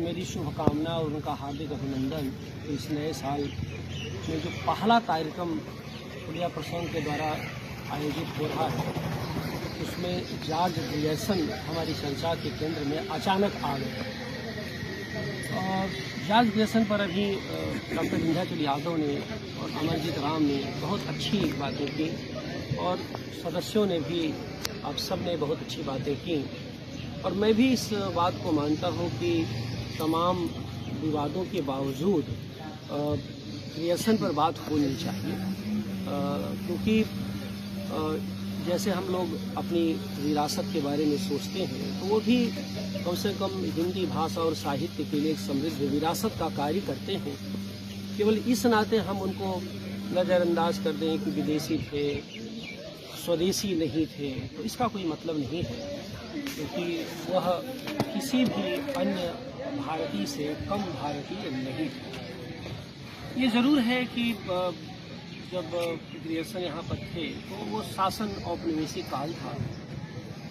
मेरी शुभकामना और उनका हार्दिक अभिनंदन। इस नए साल में जो पहला कार्यक्रम इंडिया प्रसंग के द्वारा आयोजित हो रहा है, उसमें जॉर्ज ग्रियर्सन हमारी चर्चा के केंद्र में अचानक आ गए। और जॉर्ज ग्रियर्सन पर अभी डॉक्टर विंध्याचल यादव ने और अमरजीत राम ने बहुत अच्छी बातें की और सदस्यों ने भी, आप सब ने बहुत अच्छी बातें की। और मैं भी इस बात को मानता हूं कि तमाम विवादों के बावजूद ग्रियर्सन पर बात होनी चाहिए, क्योंकि जैसे हम लोग अपनी विरासत के बारे में सोचते हैं तो वो भी कम से कम हिंदी भाषा और साहित्य के लिए एक समृद्ध विरासत का कार्य करते हैं। केवल इस नाते हम उनको नज़रअंदाज कर दें कि विदेशी थे, स्वदेशी नहीं थे, तो इसका कोई मतलब नहीं है, क्योंकि वह किसी भी अन्य भारतीय से कम भारतीय नहीं थे। ये ज़रूर है कि जब ग्रियर्सन यहाँ पर थे तो वो शासन औपनिवेशिक काल था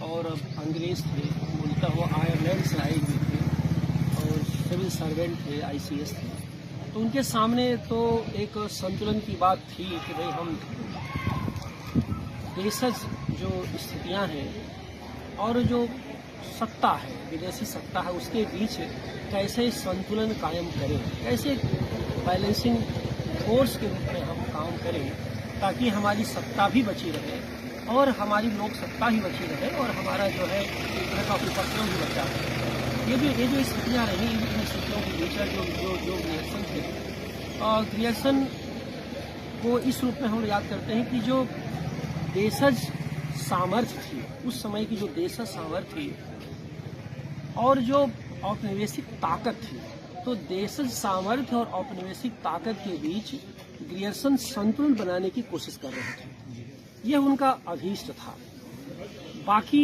और अंग्रेज़ थे, मूलतः वो आयरलैंड से आए हुए थे और सिविल सर्वेंट थे, ICS थे। तो उनके सामने तो एक संतुलन की बात थी कि भाई हम देशज जो स्थितियाँ हैं और जो सत्ता है, विदेशी सत्ता है, उसके बीच कैसे संतुलन कायम करें, कैसे बैलेंसिंग फोर्स के रूप में हम काम करें ताकि हमारी सत्ता भी बची रहे और हमारी लोक सत्ता भी बची रहे और हमारा जो है एक तरह का उपक्रम भी बचा रहे। ये जो स्थितियाँ रही, इन स्थितियों के बीच जो ग्रियर्सन थे, और ग्रियर्सन को इस रूप में हम याद करते हैं कि जो देशज सामर्थ्य थी, उस समय की जो देशज सामर्थ्य थी और जो औपनिवेशिक ताकत थी, तो देशज सामर्थ्य और औपनिवेशिक ताकत के बीच ग्रियर्सन संतुलन बनाने की कोशिश कर रहे थे। यह उनका अभीष्ट था। बाकी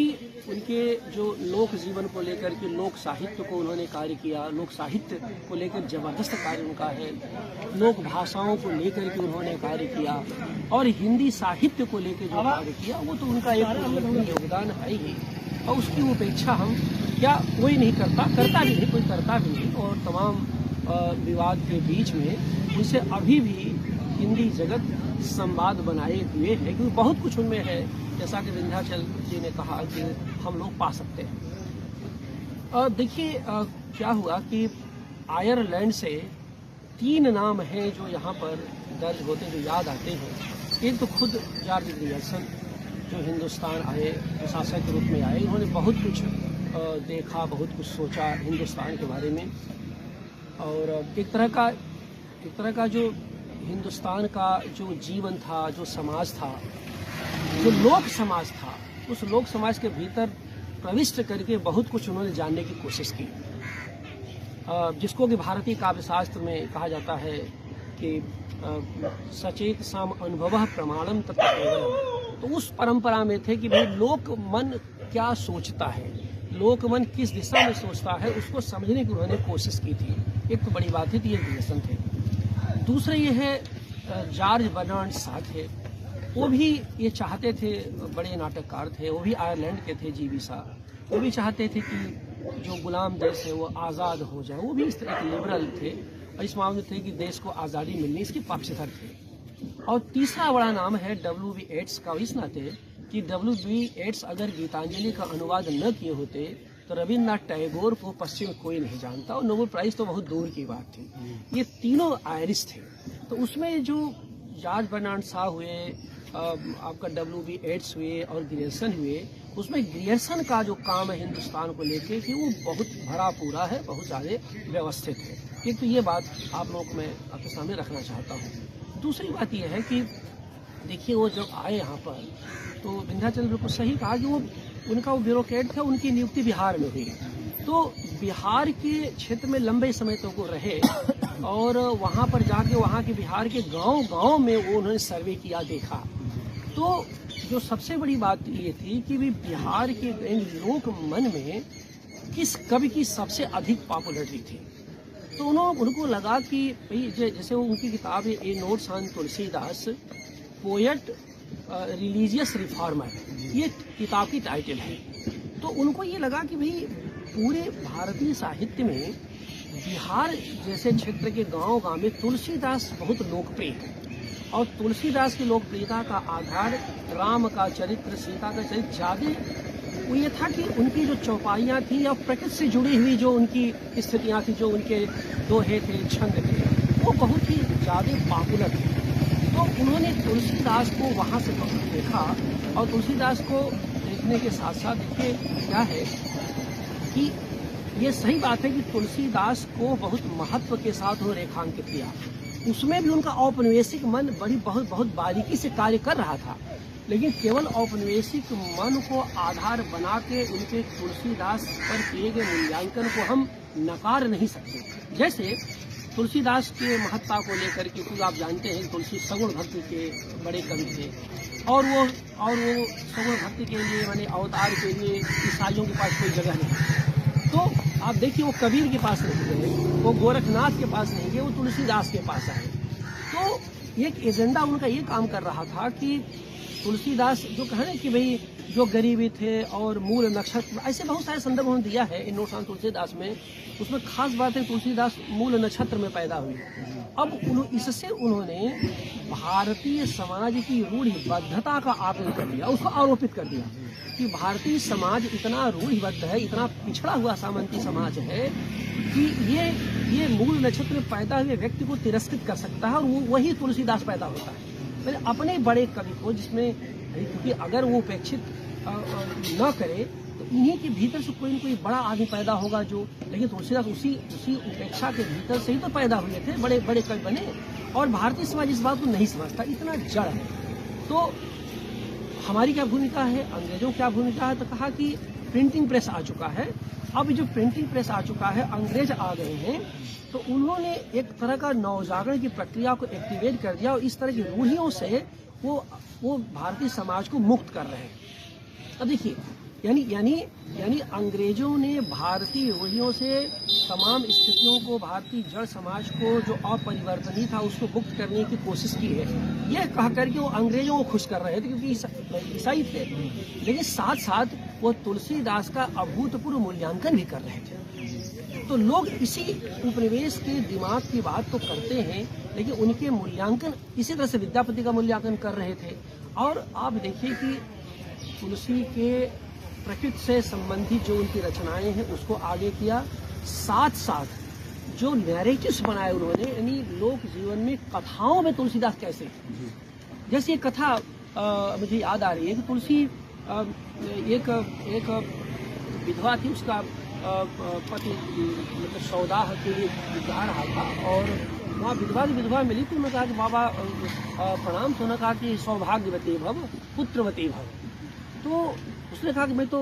उनके जो लोक जीवन को लेकर के, लोक साहित्य को उन्होंने कार्य किया, लोक साहित्य को लेकर जबरदस्त कार्य उनका है, लोक भाषाओं को लेकर के उन्होंने कार्य किया और हिंदी साहित्य को लेकर जो कार्य किया वो तो उनका एक योगदान है ही, और उसकी उपेक्षा हम क्या कोई नहीं करता भी नहीं, कोई करता भी नहीं। और तमाम विवाद के बीच में उनसे अभी भी हिंदी जगत संवाद बनाए हुए है, क्योंकि बहुत कुछ उनमें है, जैसा कि विंध्याचल जी ने कहा कि हम लोग पा सकते हैं। देखिए क्या हुआ कि आयरलैंड से 3 नाम हैं जो यहाँ पर दर्ज होते, जो याद आते हैं। एक तो खुद जॉर्ज ग्रियर्सन जो हिंदुस्तान आए, प्रशासक के रूप में आए, उन्होंने बहुत कुछ देखा, बहुत कुछ सोचा हिंदुस्तान के बारे में, और एक तरह का जो हिंदुस्तान का जो जीवन था, जो समाज था, जो लोक समाज था, उस लोक समाज के भीतर प्रविष्ट करके बहुत कुछ उन्होंने जानने की कोशिश की, जिसको कि भारतीय काव्यशास्त्र में कहा जाता है कि सचेत साम अनुभव प्रमाणम तथा केवलम। तो उस परंपरा में थे कि भाई लोक मन क्या सोचता है, लोक मन किस दिशा में सोचता है, उसको समझने की उन्होंने कोशिश की थी। एक तो बड़ी बात थी, ये ग्रियर्सन थे। दूसरे ये है जॉर्ज बर्नार्ड शॉ थे, वो भी ये चाहते थे, बड़े नाटककार थे, वो भी आयरलैंड के थे, जीवी शॉ, वो भी चाहते थे कि जो गुलाम देश है वो आज़ाद हो जाए। वो भी इस तरह के लिबरल थे और इस मामले थे कि देश को आज़ादी मिलनी, इसके पक्षधर थे। और तीसरा बड़ा नाम है W.B. येट्स का, इस नाते कि W.B. येट्स अगर गीतांजलि का अनुवाद न किए होते तो रविन्द्रनाथ टैगोर को पश्चिम में कोई नहीं जानता और नोबेल प्राइज तो बहुत दूर की बात थी। ये तीनों आयरिश थे। तो उसमें जो जॉर्ज बर्नार्ड शॉ हुए, आपका W.B. येट्स हुए और ग्रियर्सन हुए, उसमें ग्रियर्सन का जो काम है हिंदुस्तान को लेके कि वो बहुत भरा पूरा है, बहुत ज़्यादा व्यवस्थित है। एक तो ये बात आप लोग मैं आपके सामने रखना चाहता हूँ। दूसरी बात यह है कि देखिए वो जब आए यहाँ पर तो विंध्याचल बिल्कुल सही कहा कि वो उनका वो ब्यूरोक्रेट थे, उनकी नियुक्ति बिहार में हुई। तो बिहार के क्षेत्र में लंबे समय तक वो रहे और वहाँ पर जाके वहाँ के बिहार के गांव-गांव में वो उन्होंने सर्वे किया, देखा। तो जो सबसे बड़ी बात ये थी कि भी बिहार के लोक मन में किस कवि की सबसे अधिक पॉपुलरिटी थी। तो उनको लगा कि भाई जैसे उनकी किताब है a notes on Tulsidas poet religious reformer, ये किताब की टाइटल है। तो उनको ये लगा कि भाई पूरे भारतीय साहित्य में बिहार जैसे क्षेत्र के गांव-गांव में तुलसीदास बहुत लोकप्रिय है। और तुलसीदास की लोकप्रियता का आधार राम का चरित्र, सीता का चरित्र ज्यादा वो ये था कि उनकी जो चौपाइयाँ थी या प्रकृति से जुड़ी हुई जो उनकी स्थितियाँ थी, जो उनके दोहे थे, छंद थे, वो बहुत ही ज़्यादा पॉपुलर थे। तो उन्होंने तुलसीदास को वहाँ से देखा और तुलसीदास को देखने के साथ साथ देखिए क्या है कि ये सही बात है कि तुलसीदास को बहुत महत्व के साथ वो रेखांकित किया। उसमें भी उनका औपनिवेशिक मन बहुत बारीकी से कार्य कर रहा था, लेकिन केवल औपनिवेशिक मन को आधार बना के उनके तुलसीदास पर किए गए मूल्यांकन को हम नकार नहीं सकते। जैसे तुलसीदास के महत्ता को लेकर के, क्योंकि आप जानते हैं तुलसी सगुण भक्ति के बड़े कवि थे और वो सगुण भक्ति के लिए माने अवतार के लिए ईसाइयों के पास कोई जगह नहीं। तो आप देखिए वो कबीर के पास नहीं गए, वो गोरखनाथ के पास नहीं गए, वो तुलसीदास के पास आए। तो एक एजेंडा उनका ये काम कर रहा था कि तुलसीदास जो कहे कि भाई जो गरीबी थे और मूल नक्षत्र, ऐसे बहुत सारे संदर्भ उन्होंने दिया है इन नोट्स ऑन तुलसीदास में। उसमें खास बात है तुलसीदास मूल नक्षत्र में पैदा हुई। अब इससे उन्होंने भारतीय समाज की रूढ़िबद्धता का आकलन कर दिया, उसको आरोपित कर दिया कि भारतीय समाज इतना रूढ़िबद्ध है, इतना पिछड़ा हुआ सामंती समाज है कि ये मूल नक्षत्र में पैदा हुए व्यक्ति को तिरस्कृत कर सकता है और वही तुलसीदास पैदा होता है। मैंने अपने बड़े कवि को, जिसमें क्योंकि अगर वो उपेक्षित न करे तो इन्हीं के भीतर से कोई न कोई बड़ा आदमी पैदा होगा जो, लेकिन तुलसीदास उसी उपेक्षा के भीतर से ही तो पैदा हुए थे, बड़े बड़े कवि बने। और भारतीय समाज इस बात को नहीं समझता, इतना जड़ है। तो हमारी क्या भूमिका है, अंग्रेजों की क्या भूमिका है, तो कहा कि प्रिंटिंग प्रेस आ चुका है। अब जो प्रिंटिंग प्रेस आ चुका है, अंग्रेज आ गए हैं, तो उन्होंने एक तरह का नवजागरण की प्रक्रिया को एक्टिवेट कर दिया और इस तरह की रूढ़ियों से वो भारतीय समाज को मुक्त कर रहे हैं। अब देखिए यानी अंग्रेजों ने भारतीय रूढ़ियों से तमाम स्थितियों को, भारतीय जड़ समाज को जो अपरिवर्तनीय था उसको मुक्त करने की कोशिश की है। यह कह करके वो अंग्रेजों को खुश कर रहे थे क्योंकि ईसाई थे, लेकिन साथ साथ वो तुलसीदास का अभूतपूर्व मूल्यांकन भी कर रहे थे। तो लोग इसी उपनिवेश के दिमाग की बात तो करते हैं, लेकिन उनके मूल्यांकन इसी तरह से विद्यापति का मूल्यांकन कर रहे थे। और आप देखिए कि तुलसी के प्रकृति से संबंधित जो उनकी रचनाएं हैं उसको आगे किया, साथ साथ जो नैरेटिव्स बनाए उन्होंने, यानी लोक जीवन में कथाओं में तुलसीदास कैसे, जैसे एक कथा मुझे याद आ रही है कि तुलसी एक विधवा थी, उसका पति मतलब सौदाह के लिए जा रहा था और वहाँ विधवा मिली तो उन्होंने कहा कि बाबा प्रणाम। तो उन्होंने कहा कि सौभाग्यवती भव पुत्रवती भव। तो उसने कहा कि मैं तो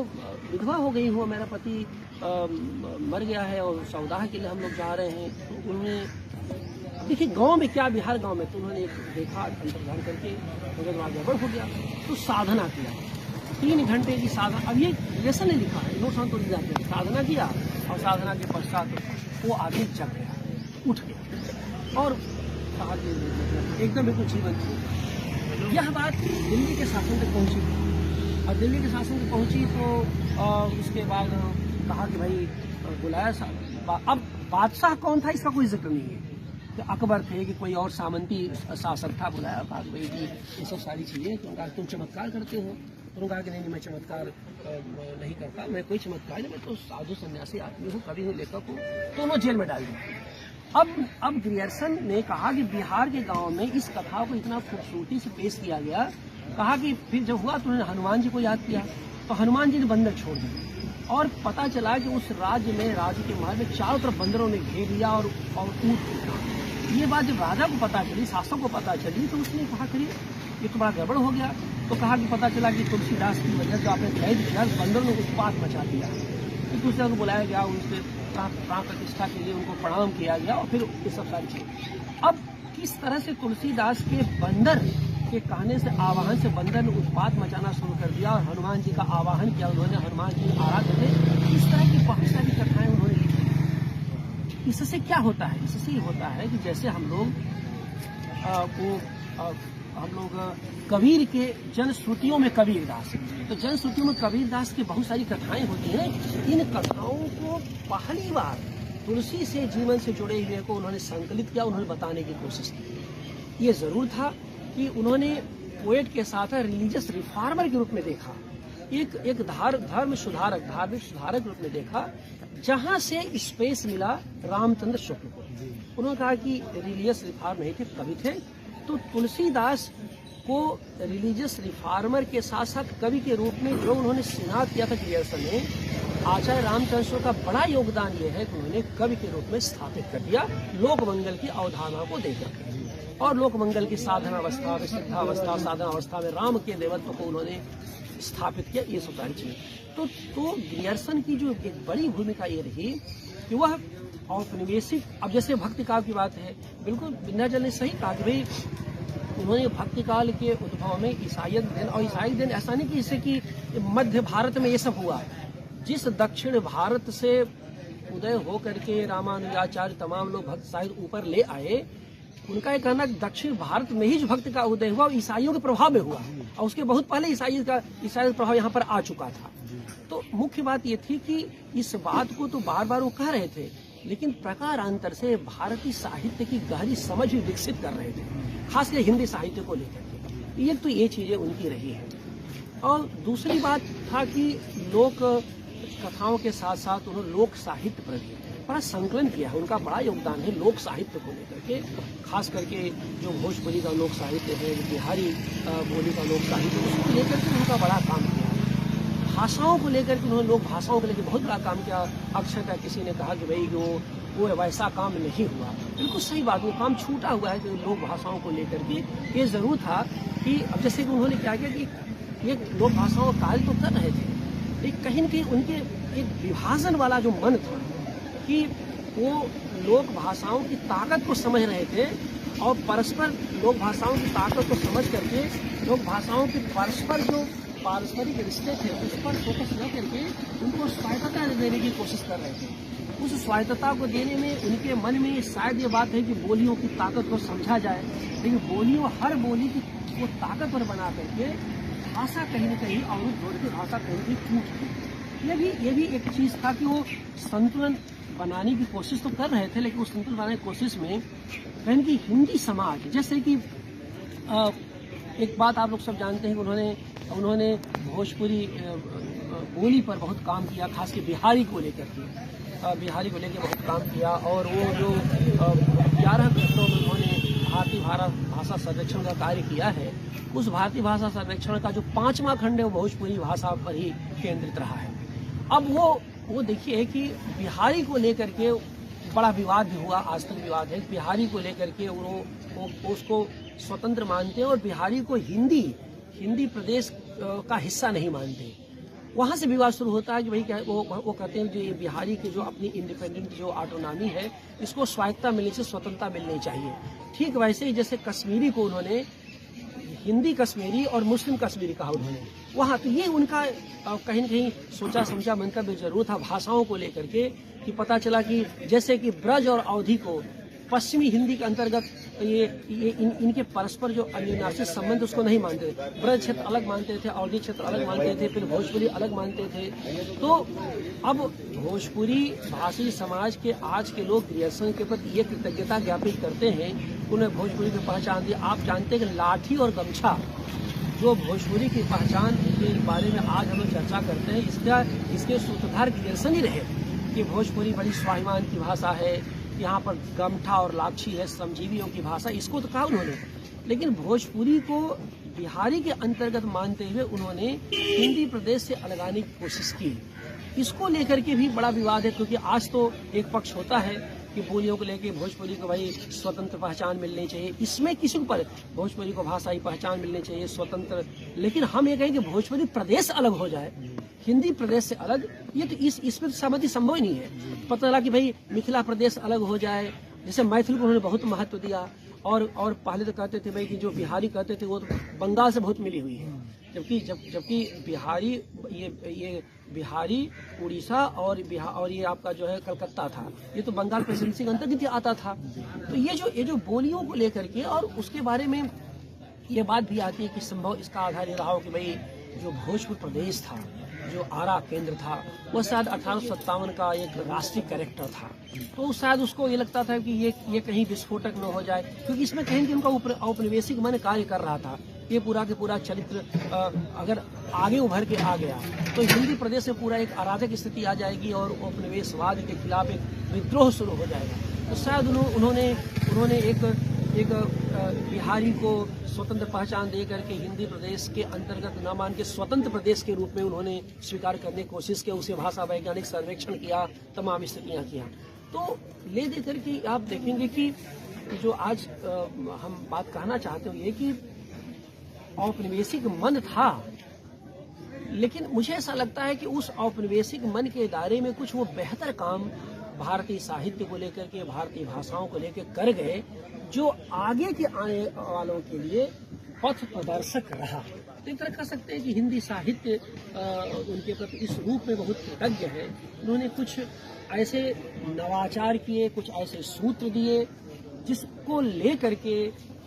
विधवा हो गई हूँ, मेरा पति मर गया है और सौदाह के लिए हम लोग जा रहे हैं। तो उन्होंने देखिए गांव में क्या, बिहार गांव में, तो उन्होंने एक देखा अंतर्ध्यान करके मगर वहाँ गड़बड़ हो गया तो साधना किया, 3 घंटे की साधना। अब ये लेसन ने लिखा है नोट्स ऑन तुलसीदास ने, साधना किया और साधना के पश्चात वो आदमी जग गया, उठ गया और कहा कि एकदम बिल्कुल जीवन थी। यह बात दिल्ली के शासन तक पहुंची और दिल्ली के शासन तक पहुंची तो उसके बाद कहा कि भाई बुलाया। अब बादशाह कौन था इसका कोई जिक्र नहीं है, तो अकबर थे कि कोई और सामंती शासक था, बुलाया, कहा कि भाई ये सब सारी चीजें, तो उनका तुम चमत्कार करते हो। उन्होंने कहा कि नहीं मैं चमत्कार नहीं करता, मैं कोई चमत्कार नहीं, मैं तो साधु सन्यासी आदमी हूँ, कवि हूँ, लेखक हूँ। तो उन्होंने जेल में डाल दिया। अब ग्रियर्सन ने कहा कि बिहार के गांव में इस कथा को इतना खूबसूरती से पेश किया गया, कहा कि फिर जब हुआ तो उन्होंने हनुमान जी को याद किया, तो हनुमान जी ने बंदर छोड़ दिए और पता चला कि उस राज्य के महल में चारों तरफ बंदरों ने घेर लिया और ऊँट टूटा। ये बात जब राजा को पता चली, शासक को पता चली, तो उसने कहा करिए ये तो बड़ा गड़बड़ हो गया। तो कहा कि पता चला कि तुलसीदास की वजह से आपने कैद किया, बंदरों ने उत्पात मचा दिया। फिर दूसरे को बुलाया गया, उनसे प्राण प्रतिष्ठा के लिए उनको प्रणाम किया गया और फिर ये सब सारी चीजें। अब किस तरह से तुलसीदास के बंदर के कहने से, आवाहन से बंदर ने उत्पात मचाना शुरू कर दिया और हनुमान जी का आवाहन किया उन्होंने, हनुमान जी आराध्य थे। इस तरह की बहुत सारी कथाएं उन्होंने लिखी। इससे क्या होता है? इससे ये होता है कि जैसे हम लोग हम लोग कबीर के जनश्रुतियों में कबीरदास, तो जनश्रुतियों में कबीरदास की बहुत सारी कथाएं होती हैं। इन कथाओं को पहली बार तुलसी से जीवन से जुड़े हुए को उन्होंने संकलित किया, उन्होंने बताने की कोशिश की। ये जरूर था कि उन्होंने पोएट के साथ रिलीजियस रिफॉर्मर के रूप में देखा, एक धर्म सुधारक, धार्मिक सुधारक रूप में देखा, जहां से स्पेस मिला रामचंद्र शुक्ल को। उन्होंने कहा कि रिलीजियस रिफॉर्म नहीं थे, कवि थे, तो तुलसीदास को रिलीजियस रिफॉर्मर के साथ साथ कवि के रूप में जो उन्होंने सिनाद किया था ग्रियर्सन ने, आचार्य रामचंद्र का बड़ा योगदान यह है कि उन्होंने कवि के रूप में स्थापित कर दिया लोक मंगल की अवधारणा को देकर, और लोक मंगल की साधनावस्था में, सिद्धावस्था, साधनावस्था में राम के देवत्व को उन्होंने स्थापित किया। ये सब सारी चीजें तो ग्रियर्सन की जो एक बड़ी भूमिका ये रही कि वह औपनिवेशिक, अब जैसे भक्ति काल की बात है, बिल्कुल विंध्याचल ने सही कहा कि भाई उन्होंने भक्ति काल के उद्भव में ईसाइयत दिन, और ईसाई दिन ऐसा नहीं कि इससे कि मध्य भारत में ये सब हुआ, जिस दक्षिण भारत से उदय हो करके रामानुजाचार्य तमाम लोग भक्त साहित्य ऊपर ले आए, उनका ये कहना दक्षिण भारत में ही जो भक्ति का उदय हुआ ईसाइयों के प्रभाव में हुआ, और उसके बहुत पहले ईसाई प्रभाव यहाँ पर आ चुका था। तो मुख्य बात ये थी कि इस बात को तो बार बार वो कह रहे थे, लेकिन प्रकारांतर से भारतीय साहित्य की गहरी समझ भी विकसित कर रहे थे, खासकर हिंदी साहित्य को लेकर के। एक तो ये चीजें उनकी रही है, और दूसरी बात था कि लोक कथाओं के साथ साथ उन्होंने लोक साहित्य पर भी बड़ा संकलन किया है। उनका बड़ा योगदान है लोक साहित्य को लेकर के, खास करके जो भोजपुरी का लोक साहित्य है, बिहारी बोली का लोक साहित्य, उसको लेकर के उनका बड़ा काम किया। भाषाओं को लेकर के उन्होंने लोक भाषाओं को लेकर बहुत बड़ा काम किया। अक्षरशः किसी ने कहा कि भाई वो वैसा काम नहीं हुआ, बिल्कुल सही बात, वो काम छूटा हुआ है कि लोक भाषाओं को लेकर के। ये जरूर था कि अब जैसे कि उन्होंने क्या किया कि ये लोक भाषाओं का कार्य तो कर रहे थे, लेकिन कहीं न कहीं उनके एक विभाजन वाला जो मन था कि वो लोक भाषाओं की ताकत को समझ रहे थे, और परस्पर लोक भाषाओं की ताकत को समझ करके लोक भाषाओं के परस्पर जो पारस्परिक रिश्ते थे उस पर फोकस न करके उनको स्वायत्तता देने की कोशिश कर रहे थे। उस स्वायत्तता को देने में उनके मन में शायद ये बात है कि बोलियों की ताकत को समझा जाए, लेकिन बोलियों हर बोली की वो ताकतवर बना करके भाषा कहीं न कहीं और जोड़ के भाषा कहीं न कहीं टूट गई। ये भी एक चीज था कि वो संतुलन बनाने की कोशिश तो कर रहे थे, लेकिन उस संतुलन बनाने की कोशिश में कहीं की हिंदी समाज, जैसे कि एक बात आप लोग सब जानते हैं कि उन्होंने भोजपुरी बोली पर बहुत काम किया, खासकर बिहारी को लेकर बहुत काम किया। और वो जो 11 खंडों में उन्होंने भारतीय भाषा सर्वेक्षण का कार्य किया है, उस भारतीय भाषा सर्वेक्षण का जो 5वां खंड है वो भोजपुरी भाषा पर ही केंद्रित रहा है। अब वो देखिए कि बिहारी को लेकर के बड़ा विवाद भी हुआ, आज तक विवाद है। बिहारी को लेकर के वो उसको स्वतंत्र मानते हैं और बिहारी को हिंदी प्रदेश का हिस्सा नहीं मानते। वहां से विवाद शुरू होता है कि भाई क्या वो कहते हैं कि बिहारी की जो अपनी इंडिपेंडेंट जो ऑटोनॉमी है, इसको स्वायत्तता मिलनी चाहिए, स्वतंत्रता मिलनी चाहिए। ठीक वैसे ही जैसे कश्मीरी को उन्होंने हिंदी कश्मीरी और मुस्लिम कश्मीरी कहा उन्होंने, वहाँ तो ये उनका कहीं न कहीं सोचा समझा मंतव्य जरूर था भाषाओं को लेकर के, कि पता चला कि जैसे कि ब्रज और अवधी को पश्चिमी हिंदी के अंतर्गत इनके परस्पर जो अन्योन्याश्रित संबंध उसको नहीं मानते थे। ब्रज क्षेत्र अलग मानते थे, अवधी क्षेत्र अलग मानते थे, फिर भोजपुरी अलग मानते थे। तो अब भोजपुरी भाषी समाज के आज के लोग ग्रियर्सन के प्रति ये कृतज्ञता ज्ञापित करते हैं, उन्हें भोजपुरी की पहचान दी। आप जानते हैं कि लाठी और गमछा जो भोजपुरी की पहचान के बारे में आज हम लोग चर्चा करते हैं, इसके सूत्रधार ग्रियर्सन ही रहे कि भोजपुरी बड़ी स्वाभिमान की भाषा है, यहाँ पर गमठा और लाठी है, श्रमजीवियों की भाषा, इसको तो कहा उन्होंने। लेकिन भोजपुरी को बिहारी के अंतर्गत मानते हुए उन्होंने हिंदी प्रदेश से अलगाने की कोशिश की। इसको लेकर के भी बड़ा विवाद है, क्योंकि आज तो एक पक्ष होता है कि बोलियों को लेकर भोजपुरी को भाई स्वतंत्र पहचान मिलनी चाहिए, इसमें किसी को पर भोजपुरी को भाषाई पहचान मिलनी चाहिए स्वतंत्र। लेकिन हम ये कहें कि भोजपुरी प्रदेश अलग हो जाए, हिंदी प्रदेश से अलग, ये तो इसमें सहमति संभव ही नहीं है। पता चला कि भाई मिथिला प्रदेश अलग हो जाए, जैसे मैथिली को उन्होंने बहुत महत्व दिया, और पहले तो कहते थे भाई कि जो बिहारी कहते थे वो तो बंगाल से बहुत मिली हुई है, जबकि बिहारी ये बिहारी उड़ीसा और ये आपका जो है कलकत्ता था, ये तो बंगाल प्रेसिडेंसी के अंतर्गत आता था। तो ये जो बोलियों को लेकर के और उसके बारे में ये बात भी आती है कि संभव इसका आधार ये रहा हो कि भाई जो भोजपुर प्रदेश था, जो आरा केंद्र था, वो शायद 1857 का एक राष्ट्रीय कैरेक्टर था। तो शायद उसको ये लगता था कि ये कहीं विस्फोटक न हो जाए, क्योंकि इसमें कहीं उनका औपनिवेशिक मन कार्य कर रहा था। ये पूरा के पूरा चरित्र अगर आगे उभर के आ गया तो हिंदी प्रदेश में पूरा एक अराजक स्थिति आ जाएगी और उपनिवेशवाद के खिलाफ एक विद्रोह शुरू हो जाएगा। तो शायद उन्होंने एक बिहारी को स्वतंत्र पहचान दे करके हिंदी प्रदेश के अंतर्गत न मान के स्वतंत्र प्रदेश के रूप में उन्होंने स्वीकार करने की कोशिश की, उसे भाषा वैज्ञानिक सर्वेक्षण किया, तमाम स्थितियां किया। तो ले दे करके आप देखेंगे कि जो आज हम बात कहना चाहते हो ये कि औपनिवेशिक मन था, लेकिन मुझे ऐसा लगता है कि उस औपनिवेशिक मन के दायरे में कुछ वो बेहतर काम भारतीय साहित्य को लेकर के, भारतीय भाषाओं को लेकर कर गए, जो आगे के आने वालों के लिए पथ प्रदर्शक रहा। तो एक तरह कह सकते हैं कि हिंदी साहित्य उनके प्रति इस रूप में बहुत कृतज्ञ है। उन्होंने कुछ ऐसे नवाचार किए, कुछ ऐसे सूत्र दिए जिसको लेकर के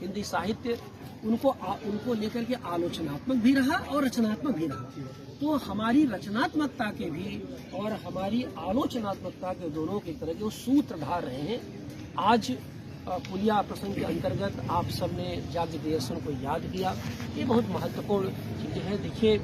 हिंदी साहित्य उनको लेकर के आलोचनात्मक भी रहा और रचनात्मक भी रहा। तो हमारी रचनात्मकता के भी और हमारी आलोचनात्मकता के दोनों की तरह जो सूत्रधार रहे हैं। आज पुलिया प्रसंग के अंतर्गत आप सबने जॉर्ज ग्रियर्सन को याद किया, ये बहुत महत्वपूर्ण चीज़ है। देखिए,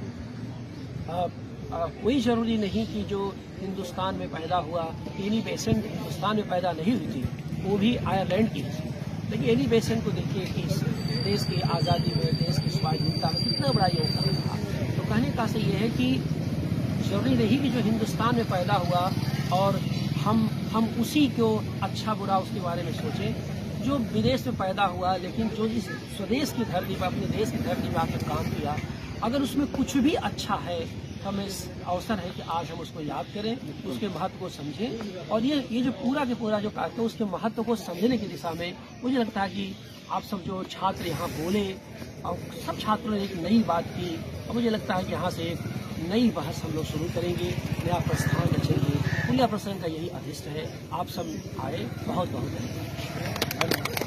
कोई ज़रूरी नहीं कि जो हिंदुस्तान में पैदा हुआ, एनी बेसेंट हिंदुस्तान में पैदा नहीं हुई थी, वो भी आयरलैंड की थी। लेकिन एनी बेसेंट को देखिए कि इस देश की आज़ादी में, देश की स्वाधीनता में कितना बड़ा योगदान था। तो कहने का से ये है कि जरूरी नहीं कि जो हिंदुस्तान में पैदा हुआ और हम उसी को अच्छा बुरा उसके बारे में सोचें। जो विदेश में पैदा हुआ लेकिन जो इस स्वदेश की धरती पर, अपने देश की धरती पर आकर काम किया, अगर उसमें कुछ भी अच्छा है, हमें अवसर है कि आज हम उसको याद करें, उसके महत्व को समझें। और ये जो पूरा के पूरा जो कार्यक्रम है उसके महत्व को समझने की दिशा में मुझे लगता है कि आप सब जो छात्र यहाँ बोले और सब छात्रों ने एक नई बात की, और मुझे लगता है कि यहाँ से एक नई बहस हम लोग शुरू करेंगे, नया प्रस्थान रचेंगे। पुलिया प्रसंग का यही अधिष्ट है। आप सब आए, बहुत बहुत धन्यवाद।